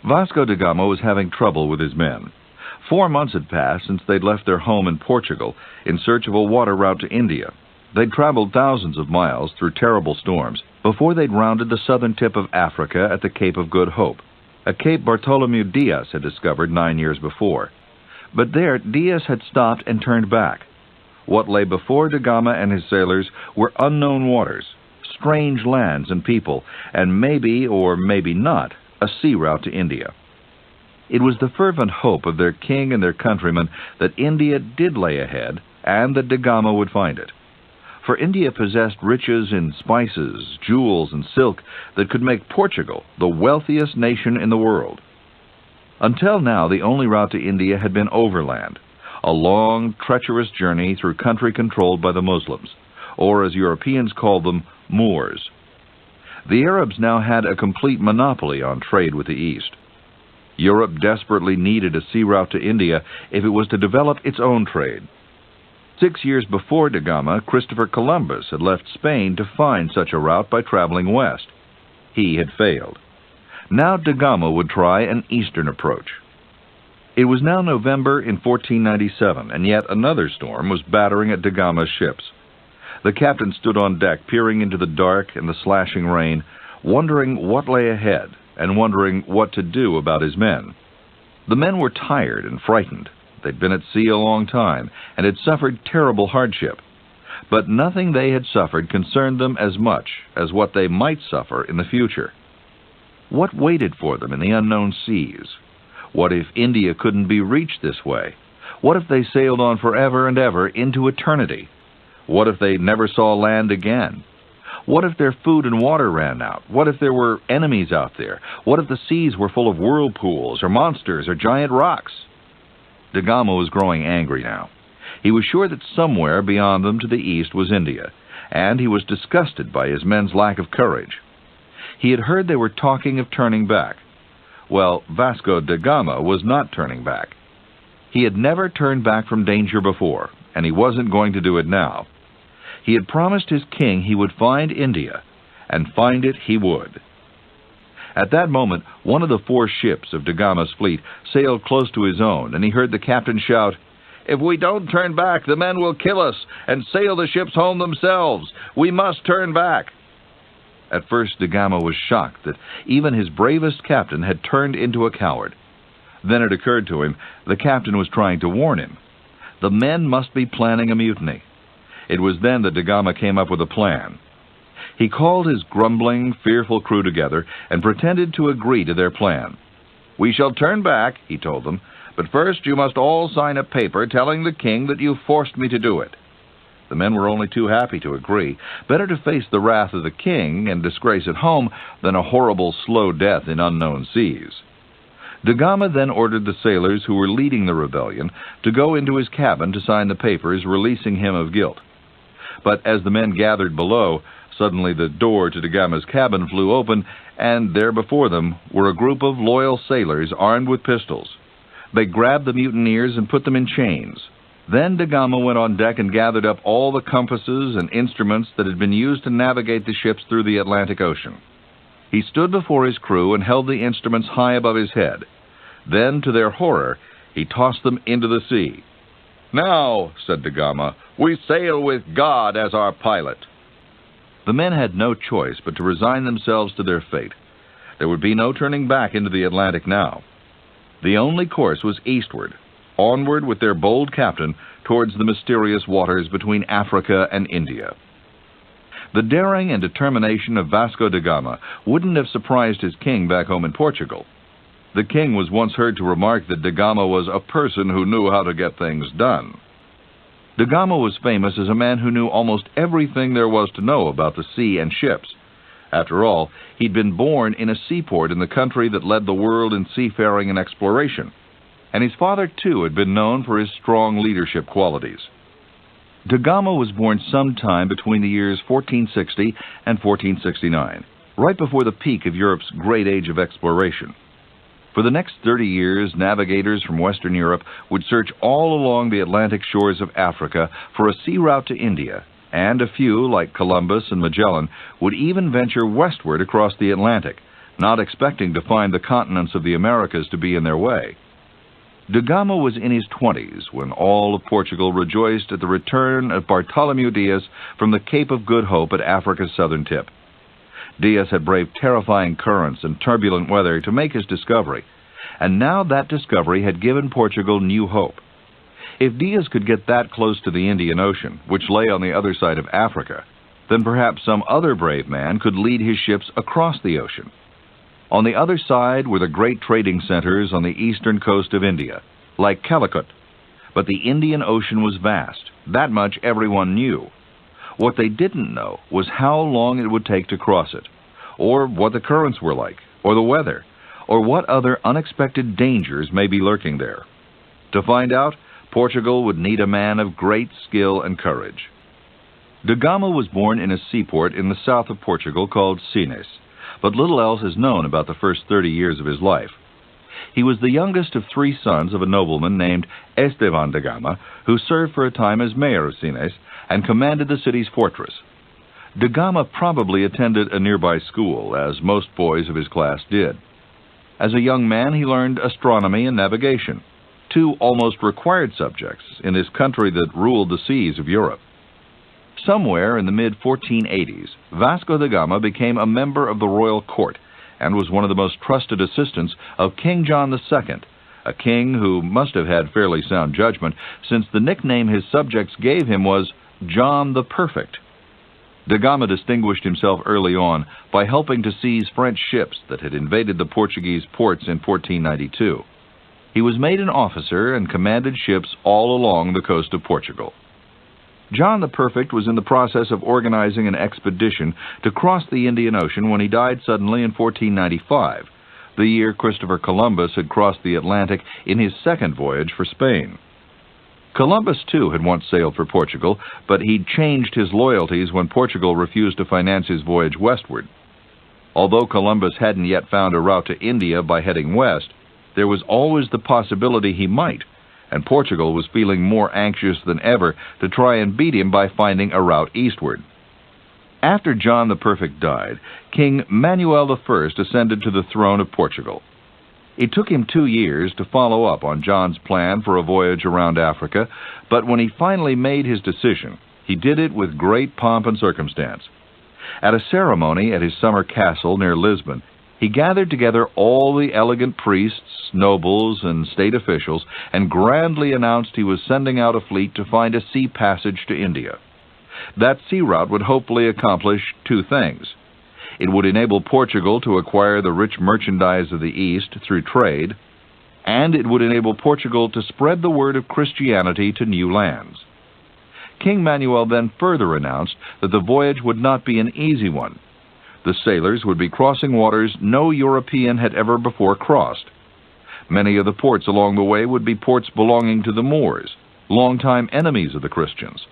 Vasco da Gama was having trouble with his men. 4 months had passed since they'd left their home in Portugal in search of a water route to India. They'd traveled thousands of miles through terrible storms before they'd rounded the southern tip of Africa at the Cape of Good Hope, a Cape Bartholomew Diaz had discovered 9 years before. But there, Diaz had stopped and turned back. What lay before da Gama and his sailors were unknown waters, strange lands and people, and maybe, or maybe not, a sea route to India. It was the fervent hope of their king and their countrymen that India did lay ahead, and that da Gama would find it. For India possessed riches in spices, jewels, and silk that could make Portugal the wealthiest nation in the world. Until now, the only route to India had been overland, a long, treacherous journey through country controlled by the Muslims, or as Europeans called them, Moors. The Arabs now had a complete monopoly on trade with the East. Europe desperately needed a sea route to India if it was to develop its own trade. 6 years before da Gama, Christopher Columbus had left Spain to find such a route by traveling west. He had failed. Now da Gama would try an eastern approach. It was now November in 1497, and yet another storm was battering at da Gama's ships. The captain stood on deck, peering into the dark and the slashing rain, wondering what lay ahead and wondering what to do about his men. The men were tired and frightened. They'd been at sea a long time and had suffered terrible hardship. But nothing they had suffered concerned them as much as what they might suffer in the future. What waited for them in the unknown seas? What if India couldn't be reached this way? What if they sailed on forever and ever into eternity? What if they never saw land again? What if their food and water ran out? What if there were enemies out there? What if the seas were full of whirlpools or monsters or giant rocks? Da Gama was growing angry now. He was sure that somewhere beyond them to the east was India, and he was disgusted by his men's lack of courage. He had heard they were talking of turning back. Well, Vasco da Gama was not turning back. He had never turned back from danger before, and he wasn't going to do it now. He had promised his king he would find India, and find it he would. At that moment, one of the 4 ships of da Gama's fleet sailed close to his own, and he heard the captain shout, "If we don't turn back, the men will kill us and sail the ships home themselves. We must turn back." At first, da Gama was shocked that even his bravest captain had turned into a coward. Then it occurred to him the captain was trying to warn him. The men must be planning a mutiny. It was then that da Gama came up with a plan. He called his grumbling, fearful crew together and pretended to agree to their plan. "We shall turn back," he told them, "but first you must all sign a paper telling the king that you forced me to do it." The men were only too happy to agree. Better to face the wrath of the king and disgrace at home than a horrible, slow death in unknown seas. Da Gama then ordered the sailors who were leading the rebellion to go into his cabin to sign the papers releasing him of guilt. But as the men gathered below, suddenly the door to da Gama's cabin flew open, and there before them were a group of loyal sailors armed with pistols. They grabbed the mutineers and put them in chains. Then da Gama went on deck and gathered up all the compasses and instruments that had been used to navigate the ships through the Atlantic Ocean. He stood before his crew and held the instruments high above his head. Then, to their horror, he tossed them into the sea. "Now," said da Gama, "we sail with God as our pilot." The men had no choice but to resign themselves to their fate. There would be no turning back into the Atlantic now. The only course was eastward, onward with their bold captain towards the mysterious waters between Africa and India. The daring and determination of Vasco da Gama wouldn't have surprised his king back home in Portugal. The king was once heard to remark that da Gama was a person who knew how to get things done. Da Gama was famous as a man who knew almost everything there was to know about the sea and ships. After all, he'd been born in a seaport in the country that led the world in seafaring and exploration. And his father, too, had been known for his strong leadership qualities. Da Gama was born sometime between the years 1460 and 1469, right before the peak of Europe's great age of exploration. For the next 30 years, navigators from Western Europe would search all along the Atlantic shores of Africa for a sea route to India, and a few, like Columbus and Magellan, would even venture westward across the Atlantic, not expecting to find the continents of the Americas to be in their way. Da Gama was in his 20s when all of Portugal rejoiced at the return of Bartholomew Dias from the Cape of Good Hope at Africa's southern tip. Dias had braved terrifying currents and turbulent weather to make his discovery, and now that discovery had given Portugal new hope. If Dias could get that close to the Indian Ocean, which lay on the other side of Africa, then perhaps some other brave man could lead his ships across the ocean. On the other side were the great trading centers on the eastern coast of India, like Calicut. But the Indian Ocean was vast. That much everyone knew. What they didn't know was how long it would take to cross it, or what the currents were like, or the weather, or what other unexpected dangers may be lurking there. To find out, Portugal would need a man of great skill and courage. Da Gama was born in a seaport in the south of Portugal called Sines, but little else is known about the first 30 years of his life. He was the youngest of 3 sons of a nobleman named Esteban da Gama, who served for a time as mayor of Sines and commanded the city's fortress. Da Gama probably attended a nearby school, as most boys of his class did. As a young man, he learned astronomy and navigation, 2 almost required subjects in this country that ruled the seas of Europe. Somewhere in the mid-1480s, Vasco da Gama became a member of the royal court and was one of the most trusted assistants of King John II, a king who must have had fairly sound judgment, since the nickname his subjects gave him was John the Perfect. Da Gama distinguished himself early on by helping to seize French ships that had invaded the Portuguese ports in 1492. He was made an officer and commanded ships all along the coast of Portugal. John the Perfect was in the process of organizing an expedition to cross the Indian Ocean when he died suddenly in 1495, the year Christopher Columbus had crossed the Atlantic in his second voyage for Spain. Columbus, too, had once sailed for Portugal, but he'd changed his loyalties when Portugal refused to finance his voyage westward. Although Columbus hadn't yet found a route to India by heading west, there was always the possibility he might, and Portugal was feeling more anxious than ever to try and beat him by finding a route eastward. After John the Perfect died, King Manuel I ascended to the throne of Portugal. It took him 2 years to follow up on John's plan for a voyage around Africa, but when he finally made his decision, he did it with great pomp and circumstance. At a ceremony at his summer castle near Lisbon, he gathered together all the elegant priests, nobles, and state officials, and grandly announced he was sending out a fleet to find a sea passage to India. That sea route would hopefully accomplish 2 things. It would enable Portugal to acquire the rich merchandise of the East through trade, and it would enable Portugal to spread the word of Christianity to new lands. King Manuel then further announced that the voyage would not be an easy one. The sailors would be crossing waters no European had ever before crossed. Many of the ports along the way would be ports belonging to the Moors, longtime enemies of the Christians.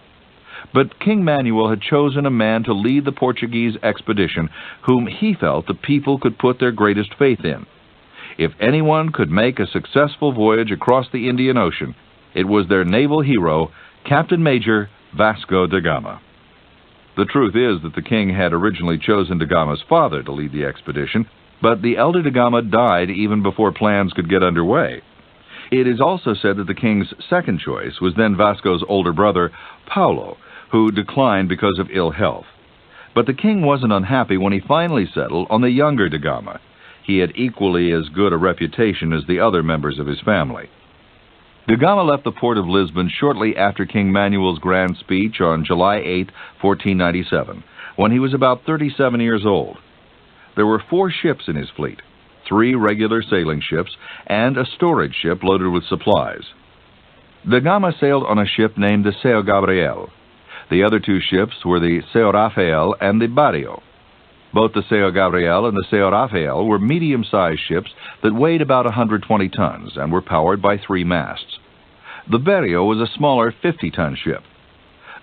But King Manuel had chosen a man to lead the Portuguese expedition whom he felt the people could put their greatest faith in. If anyone could make a successful voyage across the Indian Ocean, it was their naval hero, Captain Major Vasco da Gama. The truth is that the king had originally chosen da Gama's father to lead the expedition, but the elder da Gama died even before plans could get underway. It is also said that the king's second choice was then Vasco's older brother, Paulo, who declined because of ill health. But the king wasn't unhappy when he finally settled on the younger da Gama. He had equally as good a reputation as the other members of his family. Da Gama left the port of Lisbon shortly after King Manuel's grand speech on July 8, 1497, when he was about 37 years old. There were 4 ships in his fleet, 3 regular sailing ships, and a storage ship loaded with supplies. Da Gama sailed on a ship named the São Gabriel. The other 2 ships were the São Rafael and the Barrio. Both the São Gabriel and the São Rafael were medium-sized ships that weighed about 120 tons and were powered by 3 masts. The Barrio was a smaller 50-ton ship.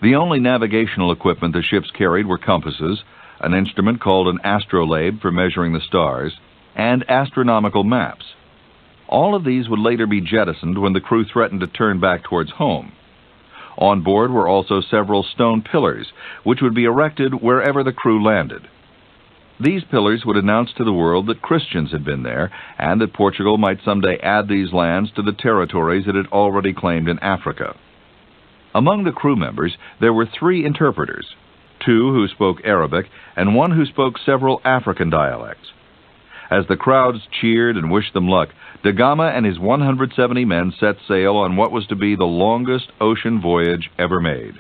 The only navigational equipment the ships carried were compasses, an instrument called an astrolabe for measuring the stars, and astronomical maps. All of these would later be jettisoned when the crew threatened to turn back towards home. On board were also several stone pillars, which would be erected wherever the crew landed. These pillars would announce to the world that Christians had been there, and that Portugal might someday add these lands to the territories it had already claimed in Africa. Among the crew members, there were 3 interpreters, 2 who spoke Arabic, and 1 who spoke several African dialects. As the crowds cheered and wished them luck, da Gama and his 170 men set sail on what was to be the longest ocean voyage ever made.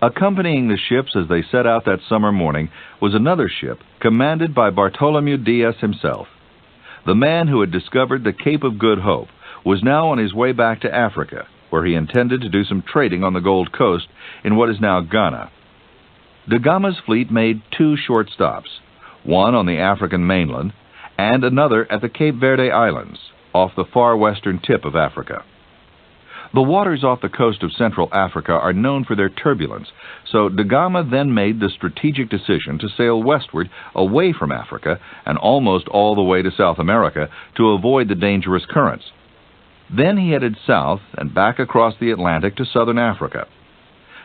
Accompanying the ships as they set out that summer morning was another ship commanded by Bartholomew Diaz himself. The man who had discovered the Cape of Good Hope was now on his way back to Africa, where he intended to do some trading on the Gold Coast in what is now Ghana. Da Gama's fleet made 2 short stops, one on the African mainland and another at the Cape Verde Islands, off the far western tip of Africa. The waters off the coast of Central Africa are known for their turbulence, so da Gama then made the strategic decision to sail westward away from Africa and almost all the way to South America to avoid the dangerous currents. Then he headed south and back across the Atlantic to southern Africa.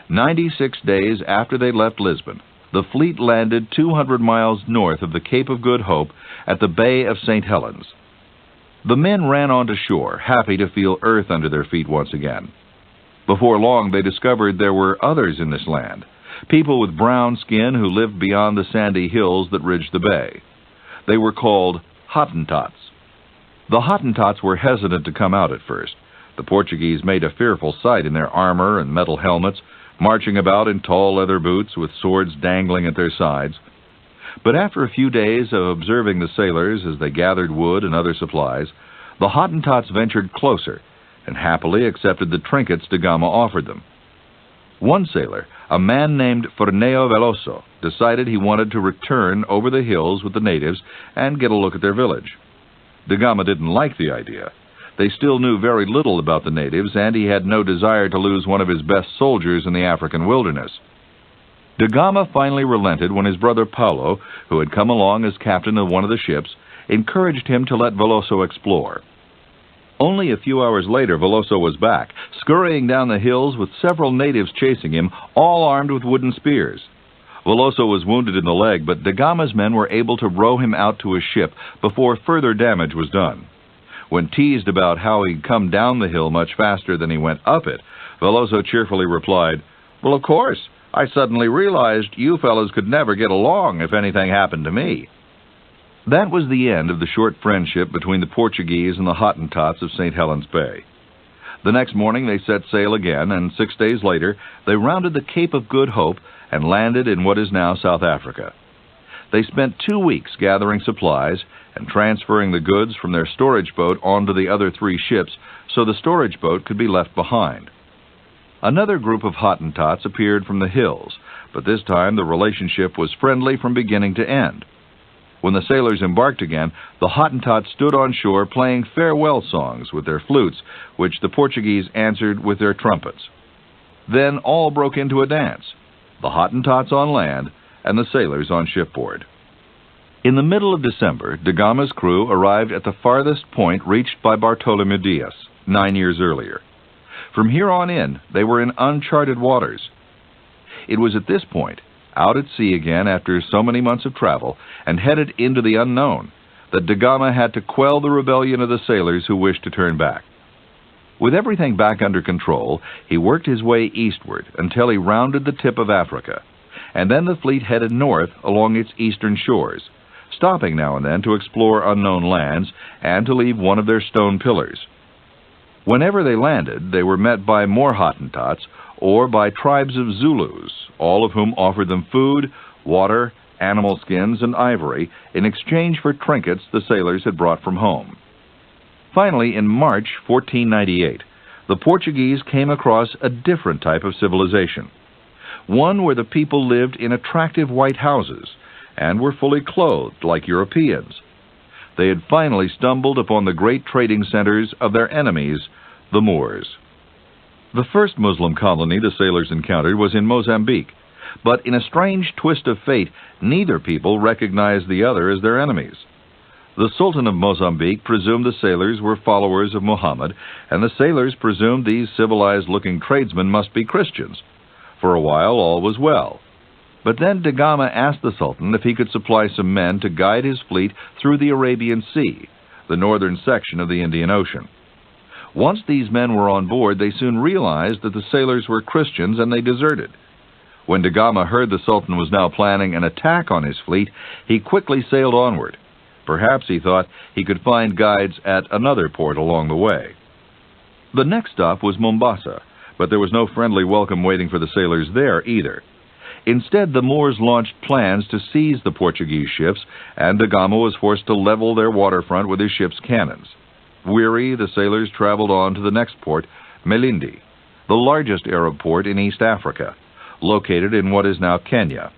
96 days after they left Lisbon, the fleet landed 200 miles north of the Cape of Good Hope at the Bay of St. Helens. The men ran onto shore, happy to feel earth under their feet once again. Before long, they discovered there were others in this land, people with brown skin who lived beyond the sandy hills that ridged the bay. They were called Hottentots. The Hottentots were hesitant to come out at first. The Portuguese made a fearful sight in their armor and metal helmets, marching about in tall leather boots with swords dangling at their sides. But after a few days of observing the sailors as they gathered wood and other supplies, the Hottentots ventured closer and happily accepted the trinkets da Gama offered them. One sailor, a man named Ferneo Veloso, decided he wanted to return over the hills with the natives and get a look at their village. Da Gama didn't like the idea. They still knew very little about the natives, and he had no desire to lose one of his best soldiers in the African wilderness. Da Gama finally relented when his brother Paulo, who had come along as captain of one of the ships, encouraged him to let Veloso explore. Only a few hours later, Veloso was back, scurrying down the hills with several natives chasing him, all armed with wooden spears. Veloso was wounded in the leg, but da Gama's men were able to row him out to his ship before further damage was done. When teased about how he'd come down the hill much faster than he went up it, Veloso cheerfully replied, "Well, of course, I suddenly realized you fellows could never get along if anything happened to me." That was the end of the short friendship between the Portuguese and the Hottentots of St. Helens Bay. The next morning they set sail again, and 6 days later they rounded the Cape of Good Hope and landed in what is now South Africa. They spent 2 weeks gathering supplies and transferring the goods from their storage boat onto the other 3 ships so the storage boat could be left behind. Another group of Hottentots appeared from the hills, but this time the relationship was friendly from beginning to end. When the sailors embarked again, the Hottentots stood on shore playing farewell songs with their flutes, which the Portuguese answered with their trumpets. Then all broke into a dance, the Hottentots on land and the sailors on shipboard. In the middle of December, da Gama's crew arrived at the farthest point reached by Bartholomew Diaz 9 years earlier. From here on in, they were in uncharted waters. It was at this point, out at sea again after so many months of travel, and headed into the unknown, that da Gama had to quell the rebellion of the sailors who wished to turn back. With everything back under control, he worked his way eastward until he rounded the tip of Africa, and then the fleet headed north along its eastern shores, stopping now and then to explore unknown lands and to leave one of their stone pillars. Whenever they landed, they were met by more Hottentots or by tribes of Zulus, all of whom offered them food, water, animal skins, and ivory in exchange for trinkets the sailors had brought from home. Finally, in March 1498, the Portuguese came across a different type of civilization, one where the people lived in attractive white houses and were fully clothed like Europeans. They had finally stumbled upon the great trading centers of their enemies, the Moors. The first Muslim colony the sailors encountered was in Mozambique, but in a strange twist of fate, neither people recognized the other as their enemies. The Sultan of Mozambique presumed the sailors were followers of Muhammad, and the sailors presumed these civilized-looking tradesmen must be Christians. For a while, all was well. But then da Gama asked the Sultan if he could supply some men to guide his fleet through the Arabian Sea, the northern section of the Indian Ocean. Once these men were on board, they soon realized that the sailors were Christians and they deserted. When da Gama heard the Sultan was now planning an attack on his fleet, he quickly sailed onward. Perhaps he thought he could find guides at another port along the way. The next stop was Mombasa, but there was no friendly welcome waiting for the sailors there either. Instead, the Moors launched plans to seize the Portuguese ships, and da Gama was forced to level their waterfront with his ship's cannons. Weary, the sailors traveled on to the next port, Melindi, the largest Arab port in East Africa, located in what is now Kenya.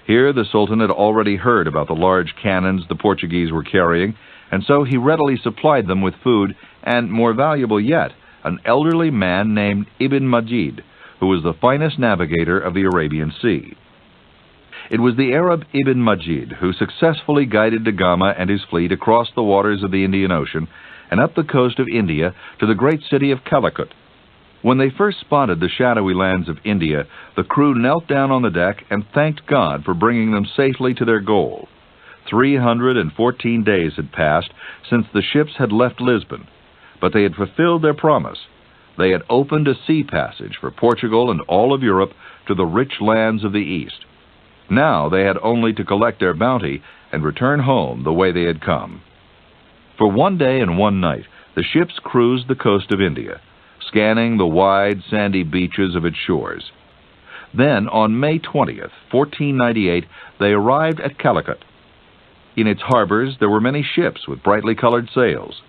Here, the Sultan had already heard about the large cannons the Portuguese were carrying, and so he readily supplied them with food and, more valuable yet, an elderly man named Ibn Majid, who was the finest navigator of the Arabian Sea. It was the Arab Ibn Majid who successfully guided da Gama and his fleet across the waters of the Indian Ocean and up the coast of India to the great city of Calicut. When they first spotted the shadowy lands of India, the crew knelt down on the deck and thanked God for bringing them safely to their goal. 314 days had passed since the ships had left Lisbon, but they had fulfilled their promise. They had opened a sea passage for Portugal and all of Europe to the rich lands of the East. Now they had only to collect their bounty and return home the way they had come. For 1 day and 1 night, the ships cruised the coast of India, scanning the wide, sandy beaches of its shores. Then, on May 20th, 1498, they arrived at Calicut. In its harbors, there were many ships with brightly colored sails.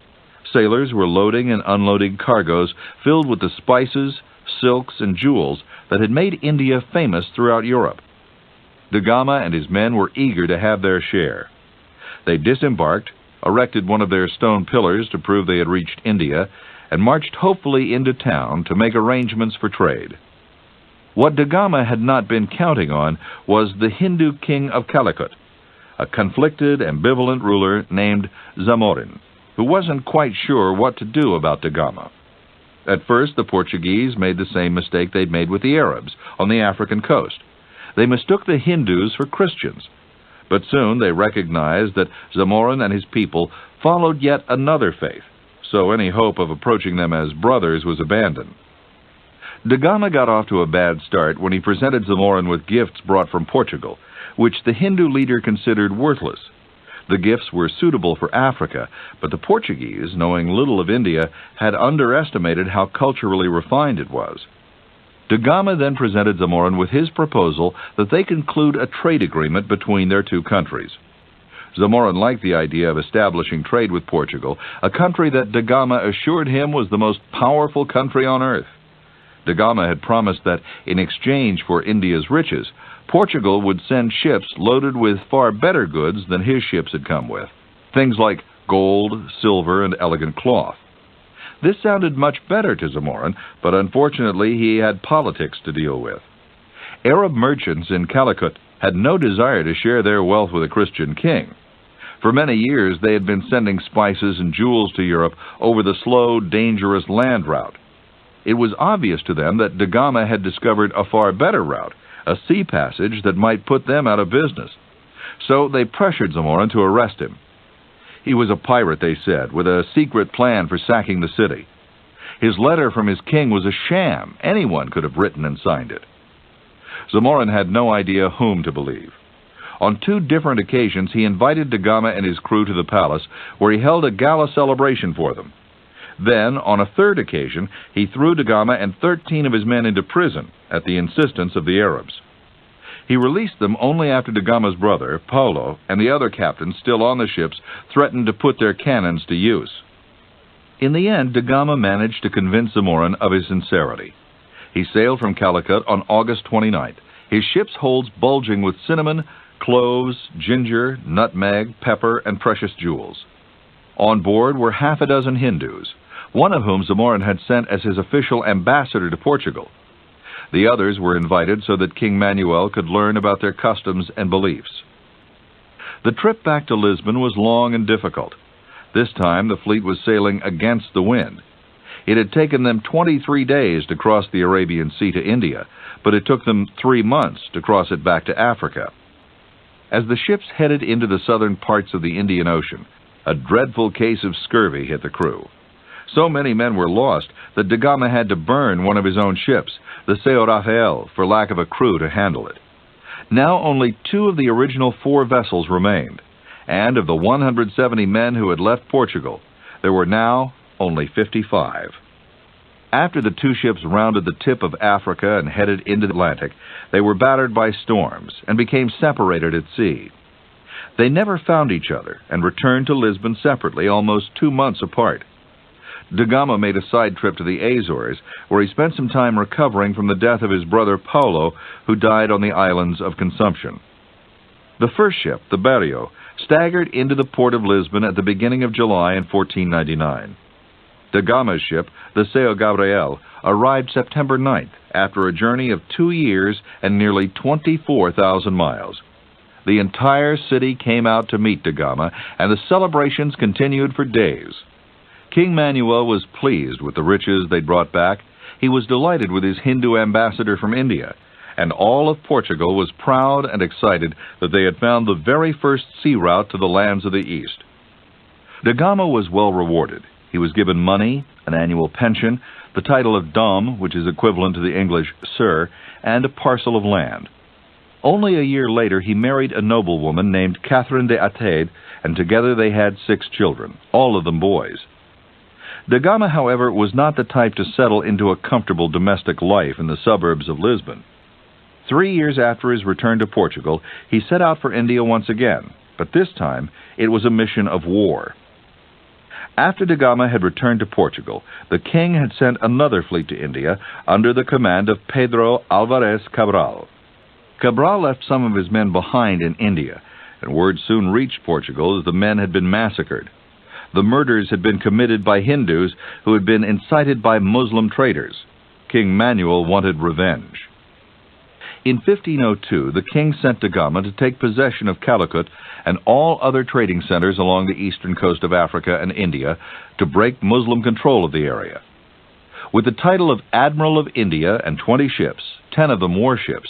Sailors were loading and unloading cargoes filled with the spices, silks, and jewels that had made India famous throughout Europe. Da Gama and his men were eager to have their share. They disembarked, erected one of their stone pillars to prove they had reached India, and marched hopefully into town to make arrangements for trade. What da Gama had not been counting on was the Hindu king of Calicut, a conflicted, ambivalent ruler named Zamorin, who wasn't quite sure what to do about da Gama. At first, the Portuguese made the same mistake they'd made with the Arabs on the African coast. They mistook the Hindus for Christians, but soon they recognized that Zamorin and his people followed yet another faith, so any hope of approaching them as brothers was abandoned. Da Gama got off to a bad start when he presented Zamorin with gifts brought from Portugal, which the Hindu leader considered worthless. The gifts were suitable for Africa, but the Portuguese, knowing little of India, had underestimated how culturally refined it was. Da Gama then presented Zamorin with his proposal that they conclude a trade agreement between their two countries. Zamorin liked the idea of establishing trade with Portugal, a country that da Gama assured him was the most powerful country on earth. Da Gama had promised that, in exchange for India's riches, Portugal would send ships loaded with far better goods than his ships had come with, things like gold, silver, and elegant cloth. This sounded much better to Zamorin, but unfortunately he had politics to deal with. Arab merchants in Calicut had no desire to share their wealth with a Christian king. For many years they had been sending spices and jewels to Europe over the slow, dangerous land route. It was obvious to them that da Gama had discovered a far better route, a sea passage that might put them out of business. So they pressured Zamorin to arrest him. He was a pirate, they said, with a secret plan for sacking the city. His letter from his king was a sham. Anyone could have written and signed it. Zamorin had no idea whom to believe. On 2 different occasions, he invited da Gama and his crew to the palace, where he held a gala celebration for them. Then, on a 3rd occasion, he threw da Gama and 13 of his men into prison at the insistence of the Arabs. He released them only after da Gama's brother, Paulo, and the other captains still on the ships threatened to put their cannons to use. In the end, da Gama managed to convince Zamorin of his sincerity. He sailed from Calicut on August 29th, his ship's holds bulging with cinnamon, cloves, ginger, nutmeg, pepper, and precious jewels. On board were half a dozen Hindus, one of whom Zamorin had sent as his official ambassador to Portugal. The others were invited so that King Manuel could learn about their customs and beliefs. The trip back to Lisbon was long and difficult. This time the fleet was sailing against the wind. It had taken them 23 days to cross the Arabian Sea to India, but it took them 3 months to cross it back to Africa. As the ships headed into the southern parts of the Indian Ocean, a dreadful case of scurvy hit the crew. So many men were lost that da Gama had to burn one of his own ships, the São Rafael, for lack of a crew to handle it. Now only 2 of the original 4 vessels remained, and of the 170 men who had left Portugal, there were now only 55. After the 2 ships rounded the tip of Africa and headed into the Atlantic, they were battered by storms and became separated at sea. They never found each other and returned to Lisbon separately, almost 2 months apart. Da Gama made a side trip to the Azores, where he spent some time recovering from the death of his brother Paulo, who died on the islands of consumption. The first ship, the Berrio, staggered into the port of Lisbon at the beginning of July in 1499. Da Gama's ship, the São Gabriel, arrived September 9th, after a journey of 2 years and nearly 24,000 miles. The entire city came out to meet da Gama, and the celebrations continued for days. King Manuel was pleased with the riches they'd brought back. He was delighted with his Hindu ambassador from India, and all of Portugal was proud and excited that they had found the very first sea route to the lands of the East. Da Gama was well rewarded. He was given money, an annual pension, the title of Dom, which is equivalent to the English Sir, and a parcel of land. Only a year later he married a noblewoman named Catherine de Atade, and together they had 6 children, all of them boys. Da Gama, however, was not the type to settle into a comfortable domestic life in the suburbs of Lisbon. 3 years after his return to Portugal, he set out for India once again, but this time it was a mission of war. After da Gama had returned to Portugal, the king had sent another fleet to India under the command of Pedro Alvarez Cabral. Cabral left some of his men behind in India, and word soon reached Portugal that the men had been massacred. The murders had been committed by Hindus who had been incited by Muslim traders. King Manuel wanted revenge. In 1502, the king sent da Gama to take possession of Calicut and all other trading centers along the eastern coast of Africa and India to break Muslim control of the area. With the title of Admiral of India and 20 ships, 10 of them warships,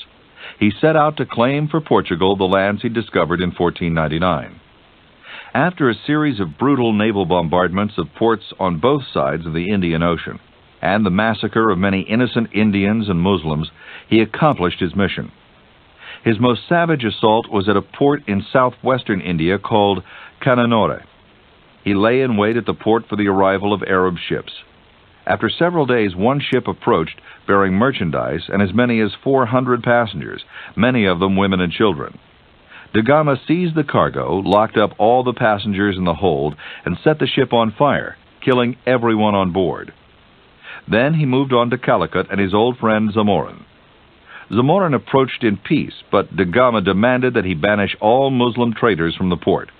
he set out to claim for Portugal the lands he discovered in 1499. After a series of brutal naval bombardments of ports on both sides of the Indian Ocean, and the massacre of many innocent Indians and Muslims, he accomplished his mission. His most savage assault was at a port in southwestern India called Cananore. He lay in wait at the port for the arrival of Arab ships. After several days, one ship approached bearing merchandise and as many as 400 passengers, many of them women and children. Da Gama seized the cargo, locked up all the passengers in the hold, and set the ship on fire, killing everyone on board. Then he moved on to Calicut and his old friend Zamorin. Zamorin approached in peace, but da Gama demanded that he banish all Muslim traders from the port.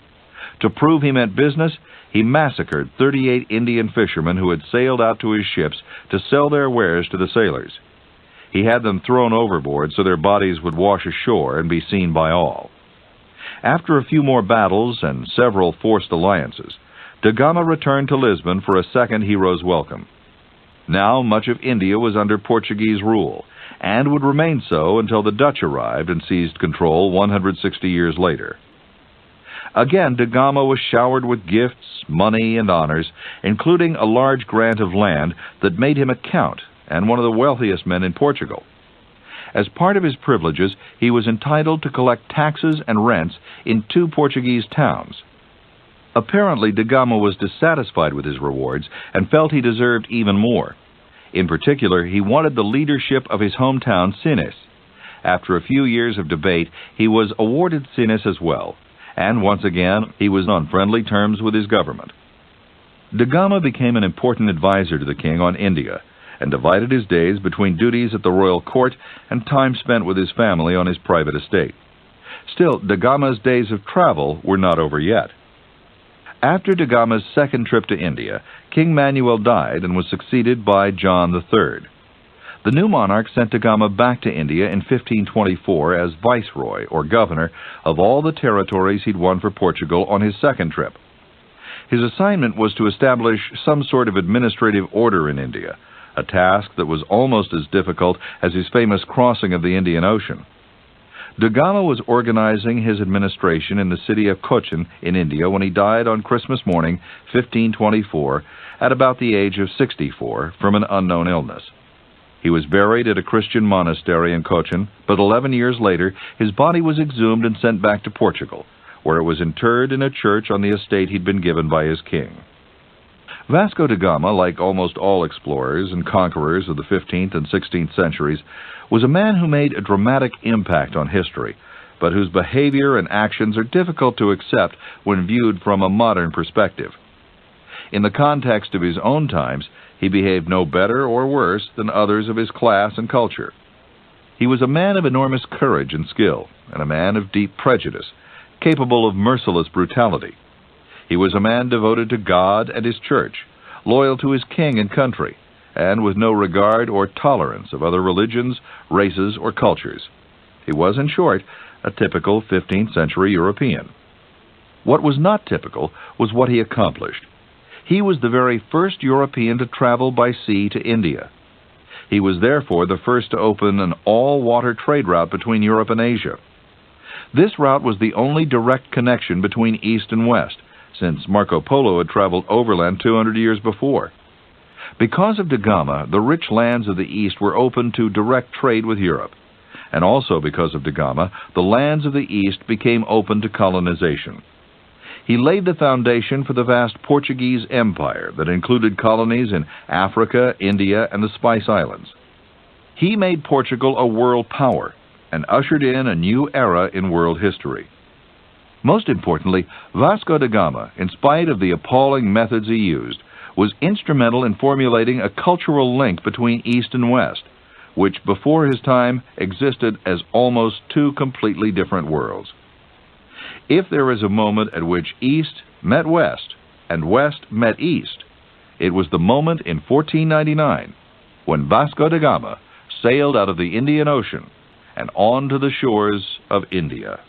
To prove he meant business, he massacred 38 Indian fishermen who had sailed out to his ships to sell their wares to the sailors. He had them thrown overboard so their bodies would wash ashore and be seen by all. After a few more battles and several forced alliances, da Gama returned to Lisbon for a second hero's welcome. Now much of India was under Portuguese rule, and would remain so until the Dutch arrived and seized control 160 years later. Again, da Gama was showered with gifts, money, and honors, including a large grant of land that made him a count and one of the wealthiest men in Portugal. As part of his privileges, he was entitled to collect taxes and rents in 2 Portuguese towns. Apparently, da Gama was dissatisfied with his rewards and felt he deserved even more. In particular, he wanted the leadership of his hometown, Sines. After a few years of debate, he was awarded Sines as well, and once again he was on friendly terms with his government. Da Gama became an important advisor to the king on India, and divided his days between duties at the royal court and time spent with his family on his private estate. Still, da Gama's days of travel were not over yet. After da Gama's second trip to India, King Manuel died and was succeeded by John III. The new monarch sent da Gama back to India in 1524 as viceroy, or governor, of all the territories he'd won for Portugal on his second trip. His assignment was to establish some sort of administrative order in India, a task that was almost as difficult as his famous crossing of the Indian Ocean. Da Gama was organizing his administration in the city of Cochin in India when he died on Christmas morning, 1524, at about the age of 64, from an unknown illness. He was buried at a Christian monastery in Cochin, but 11 years later his body was exhumed and sent back to Portugal, where it was interred in a church on the estate he'd been given by his king. Vasco da Gama, like almost all explorers and conquerors of the 15th and 16th centuries, was a man who made a dramatic impact on history, but whose behavior and actions are difficult to accept when viewed from a modern perspective. In the context of his own times, he behaved no better or worse than others of his class and culture. He was a man of enormous courage and skill, and a man of deep prejudice, capable of merciless brutality. He was a man devoted to God and his church, loyal to his king and country, and with no regard or tolerance of other religions, races, or cultures. He was, in short, a typical 15th century European. What was not typical was what he accomplished. He was the very first European to travel by sea to India. He was therefore the first to open an all-water trade route between Europe and Asia. This route was the only direct connection between East and West, since Marco Polo had traveled overland 200 years before. Because of da Gama, the rich lands of the East were open to direct trade with Europe, and also because of da Gama, the lands of the East became open to colonization. He laid the foundation for the vast Portuguese Empire that included colonies in Africa, India, and the Spice Islands. He made Portugal a world power and ushered in a new era in world history. Most importantly, Vasco da Gama, in spite of the appalling methods he used, was instrumental in formulating a cultural link between East and West, which before his time existed as almost two completely different worlds. If there is a moment at which East met West and West met East, it was the moment in 1499 when Vasco da Gama sailed out of the Indian Ocean and on to the shores of India.